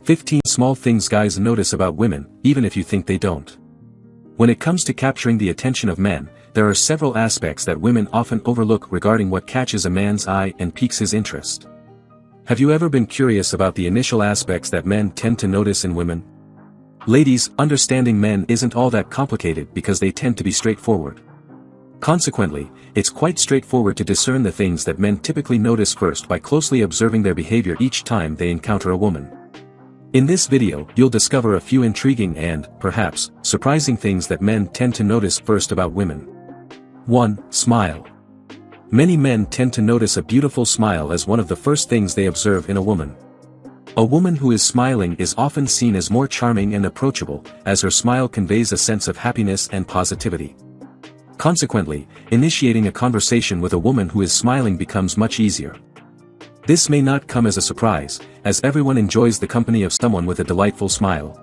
15 Small Things Guys Notice About Women, Even If You Think They Don't. When it comes to capturing the attention of men, there are several aspects that women often overlook regarding what catches a man's eye and piques his interest. Have you ever been curious about the initial aspects that men tend to notice in women? Ladies, understanding men isn't all that complicated because they tend to be straightforward. Consequently, it's quite straightforward to discern the things that men typically notice first by closely observing their behavior each time they encounter a woman. In this video, you'll discover a few intriguing and, perhaps, surprising things that men tend to notice first about women. 1. Smile. Many men tend to notice a beautiful smile as one of the first things they observe in a woman. A woman who is smiling is often seen as more charming and approachable, as her smile conveys a sense of happiness and positivity. Consequently, initiating a conversation with a woman who is smiling becomes much easier. This may not come as a surprise, as everyone enjoys the company of someone with a delightful smile.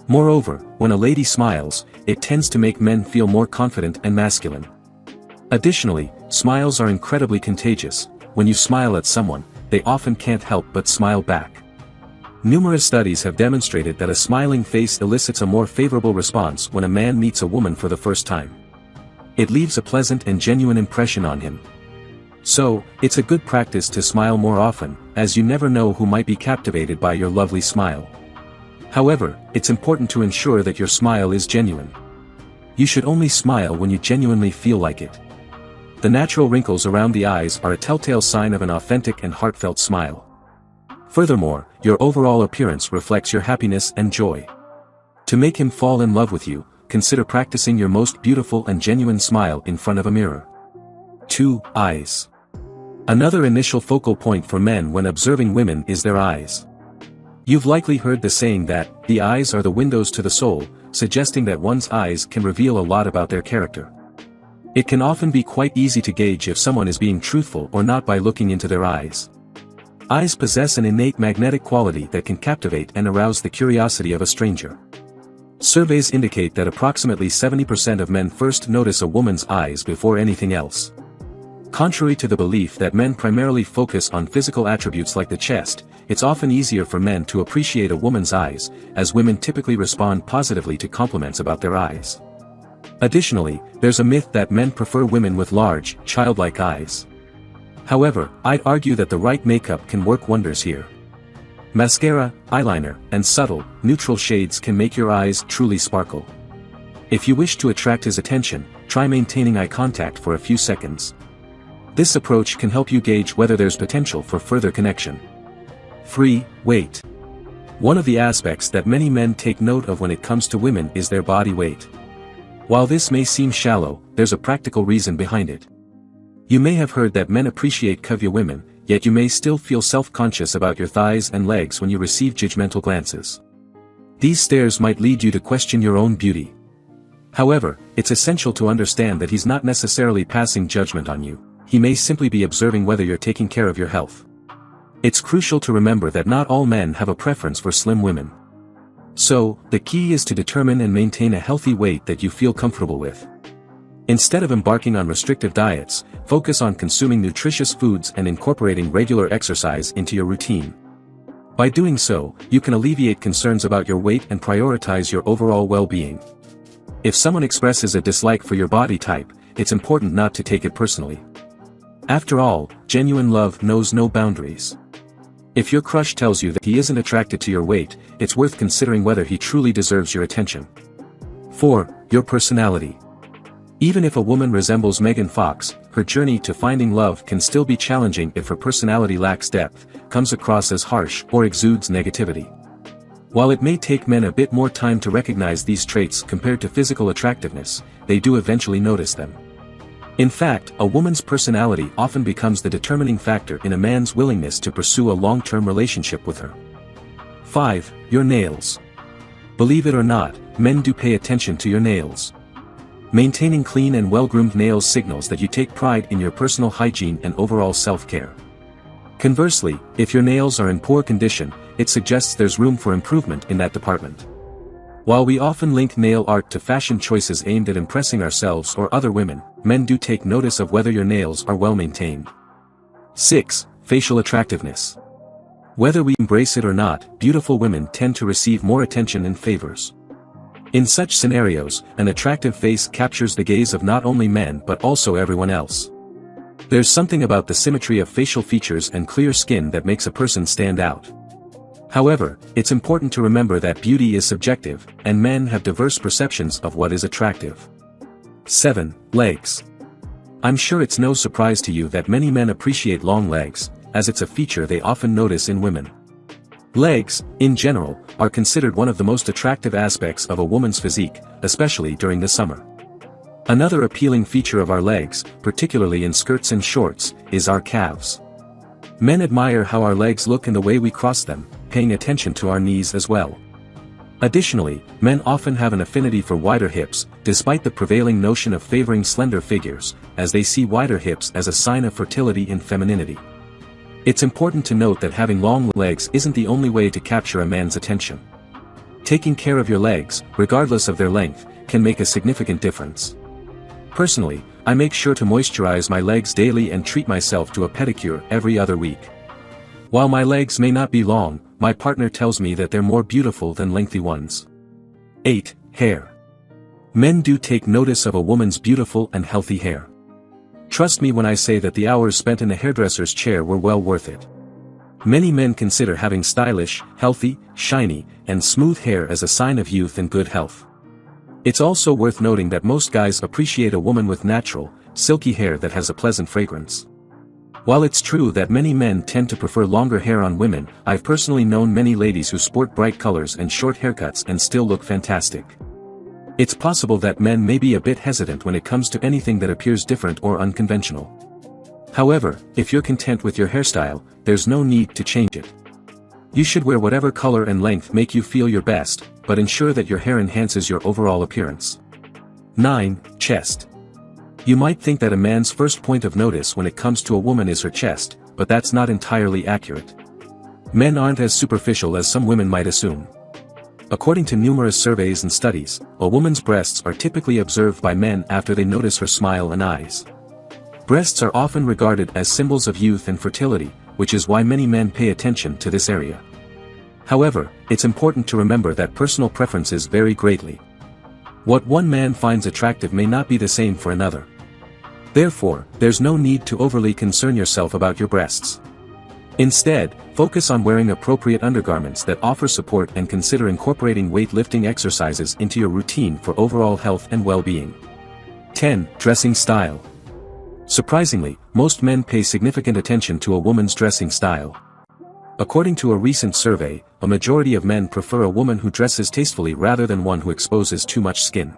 Moreover, when a lady smiles, it tends to make men feel more confident and masculine. Additionally, smiles are incredibly contagious. When you smile at someone, they often can't help but smile back. Numerous studies have demonstrated that a smiling face elicits a more favorable response when a man meets a woman for the first time. It leaves a pleasant and genuine impression on him. So, it's a good practice to smile more often, as you never know who might be captivated by your lovely smile. However, it's important to ensure that your smile is genuine. You should only smile when you genuinely feel like it. The natural wrinkles around the eyes are a telltale sign of an authentic and heartfelt smile. Furthermore, your overall appearance reflects your happiness and joy. To make him fall in love with you, consider practicing your most beautiful and genuine smile in front of a mirror. 2. Eyes. Another initial focal point for men when observing women is their eyes. You've likely heard the saying that, the eyes are the windows to the soul, suggesting that one's eyes can reveal a lot about their character. It can often be quite easy to gauge if someone is being truthful or not by looking into their eyes. Eyes possess an innate magnetic quality that can captivate and arouse the curiosity of a stranger. Surveys indicate that approximately 70% of men first notice a woman's eyes before anything else. Contrary to the belief that men primarily focus on physical attributes like the chest, it's often easier for men to appreciate a woman's eyes, as women typically respond positively to compliments about their eyes. Additionally, there's a myth that men prefer women with large, childlike eyes. However, I'd argue that the right makeup can work wonders here. Mascara, eyeliner, and subtle, neutral shades can make your eyes truly sparkle. If you wish to attract his attention, try maintaining eye contact for a few seconds. This approach can help you gauge whether there's potential for further connection. 3. Weight. One of the aspects that many men take note of when it comes to women is their body weight. While this may seem shallow, there's a practical reason behind it. You may have heard that men appreciate curvy women, yet you may still feel self-conscious about your thighs and legs when you receive judgmental glances. These stares might lead you to question your own beauty. However, it's essential to understand that he's not necessarily passing judgment on you. He may simply be observing whether you're taking care of your health. It's crucial to remember that not all men have a preference for slim women. So, the key is to determine and maintain a healthy weight that you feel comfortable with. Instead of embarking on restrictive diets, focus on consuming nutritious foods and incorporating regular exercise into your routine. By doing so, you can alleviate concerns about your weight and prioritize your overall well-being. If someone expresses a dislike for your body type, it's important not to take it personally. After all, genuine love knows no boundaries. If your crush tells you that he isn't attracted to your weight, it's worth considering whether he truly deserves your attention. 4. Your personality. Even if a woman resembles Megan Fox, her journey to finding love can still be challenging if her personality lacks depth, comes across as harsh, or exudes negativity. While it may take men a bit more time to recognize these traits compared to physical attractiveness, they do eventually notice them. In fact, a woman's personality often becomes the determining factor in a man's willingness to pursue a long-term relationship with her. 5. Your nails. Believe it or not, men do pay attention to your nails. Maintaining clean and well-groomed nails signals that you take pride in your personal hygiene and overall self-care. Conversely, if your nails are in poor condition, it suggests there's room for improvement in that department. While we often link nail art to fashion choices aimed at impressing ourselves or other women, men do take notice of whether your nails are well maintained. 6. Facial attractiveness. Whether we embrace it or not, beautiful women tend to receive more attention and favors. In such scenarios, an attractive face captures the gaze of not only men but also everyone else. There's something about the symmetry of facial features and clear skin that makes a person stand out. However, it's important to remember that beauty is subjective, and men have diverse perceptions of what is attractive. 7. Legs. I'm sure it's no surprise to you that many men appreciate long legs, as it's a feature they often notice in women. Legs, in general, are considered one of the most attractive aspects of a woman's physique, especially during the summer. Another appealing feature of our legs, particularly in skirts and shorts, is our calves. Men admire how our legs look and the way we cross them, paying attention to our knees as well. Additionally, men often have an affinity for wider hips, despite the prevailing notion of favoring slender figures, as they see wider hips as a sign of fertility and femininity. It's important to note that having long legs isn't the only way to capture a man's attention. Taking care of your legs, regardless of their length, can make a significant difference. Personally, I make sure to moisturize my legs daily and treat myself to a pedicure every other week. While my legs may not be long, my partner tells me that they're more beautiful than lengthy ones. 8. Hair. Men do take notice of a woman's beautiful and healthy hair. Trust me when I say that the hours spent in a hairdresser's chair were well worth it. Many men consider having stylish, healthy, shiny, and smooth hair as a sign of youth and good health. It's also worth noting that most guys appreciate a woman with natural, silky hair that has a pleasant fragrance. While it's true that many men tend to prefer longer hair on women, I've personally known many ladies who sport bright colors and short haircuts and still look fantastic. It's possible that men may be a bit hesitant when it comes to anything that appears different or unconventional. However, if you're content with your hairstyle, there's no need to change it. You should wear whatever color and length make you feel your best, but ensure that your hair enhances your overall appearance. 9. Chest. You might think that a man's first point of notice when it comes to a woman is her chest, but that's not entirely accurate. Men aren't as superficial as some women might assume. According to numerous surveys and studies, a woman's breasts are typically observed by men after they notice her smile and eyes. Breasts are often regarded as symbols of youth and fertility, which is why many men pay attention to this area. However, it's important to remember that personal preferences vary greatly. What one man finds attractive may not be the same for another. Therefore, there's no need to overly concern yourself about your breasts. Instead, focus on wearing appropriate undergarments that offer support and consider incorporating weightlifting exercises into your routine for overall health and well-being. 10. Dressing style. Surprisingly, most men pay significant attention to a woman's dressing style. According to a recent survey, a majority of men prefer a woman who dresses tastefully rather than one who exposes too much skin.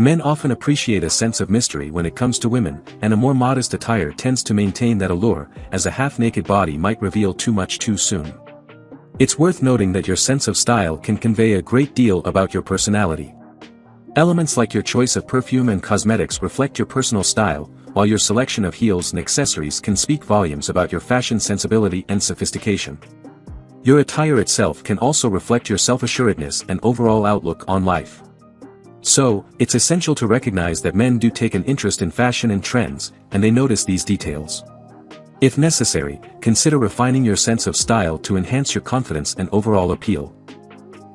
Men often appreciate a sense of mystery when it comes to women, and a more modest attire tends to maintain that allure, as a half-naked body might reveal too much too soon. It's worth noting that your sense of style can convey a great deal about your personality. Elements like your choice of perfume and cosmetics reflect your personal style, while your selection of heels and accessories can speak volumes about your fashion sensibility and sophistication. Your attire itself can also reflect your self-assuredness and overall outlook on life. So, it's essential to recognize that men do take an interest in fashion and trends, and they notice these details. If necessary, consider refining your sense of style to enhance your confidence and overall appeal.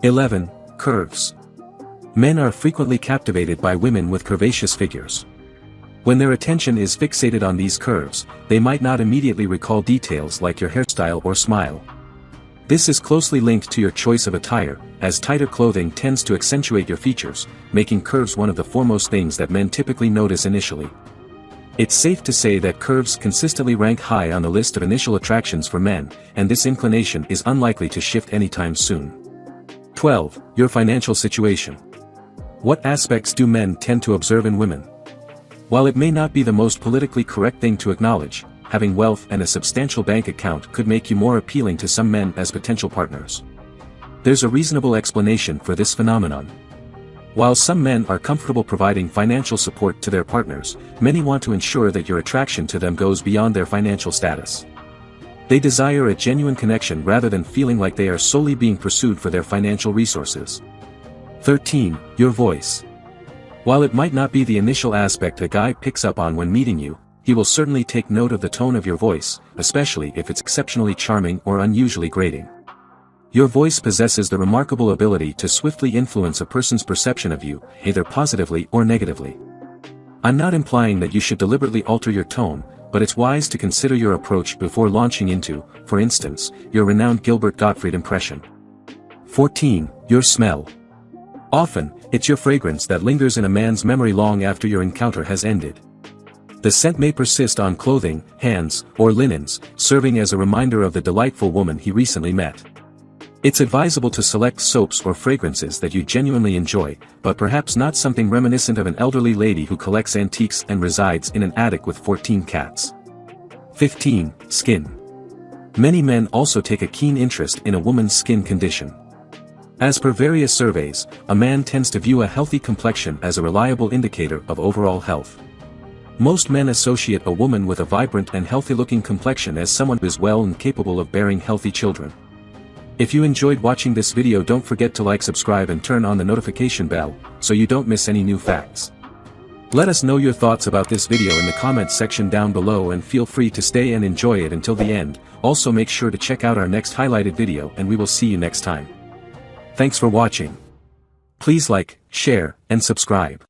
11. Curves. Men are frequently captivated by women with curvaceous figures. When their attention is fixated on these curves, they might not immediately recall details like your hairstyle or smile. This is closely linked to your choice of attire, as tighter clothing tends to accentuate your features, making curves one of the foremost things that men typically notice initially. It's safe to say that curves consistently rank high on the list of initial attractions for men, and this inclination is unlikely to shift anytime soon. 12. Your financial situation. What aspects do men tend to observe in women? While it may not be the most politically correct thing to acknowledge, having wealth and a substantial bank account could make you more appealing to some men as potential partners. There's a reasonable explanation for this phenomenon. While some men are comfortable providing financial support to their partners, many want to ensure that your attraction to them goes beyond their financial status. They desire a genuine connection rather than feeling like they are solely being pursued for their financial resources. 13. Your voice. While it might not be the initial aspect a guy picks up on when meeting you, he will certainly take note of the tone of your voice, especially if it's exceptionally charming or unusually grating. Your voice possesses the remarkable ability to swiftly influence a person's perception of you, either positively or negatively. I'm not implying that you should deliberately alter your tone, but it's wise to consider your approach before launching into, for instance, your renowned Gilbert Gottfried impression. 14. Your smell. Often, it's your fragrance that lingers in a man's memory long after your encounter has ended. The scent may persist on clothing, hands, or linens, serving as a reminder of the delightful woman he recently met. It's advisable to select soaps or fragrances that you genuinely enjoy, but perhaps not something reminiscent of an elderly lady who collects antiques and resides in an attic with 14 cats. 15. Skin. Many men also take a keen interest in a woman's skin condition. As per various surveys, a man tends to view a healthy complexion as a reliable indicator of overall health. Most men associate a woman with a vibrant and healthy-looking complexion as someone who is well and capable of bearing healthy children. If you enjoyed watching this video, don't forget to like, subscribe and turn on the notification bell, so you don't miss any new facts. Let us know your thoughts about this video in the comments section down below, and feel free to stay and enjoy it until the end. Also make sure to check out our next highlighted video, and we will see you next time. Thanks for watching. Please like, share, and subscribe.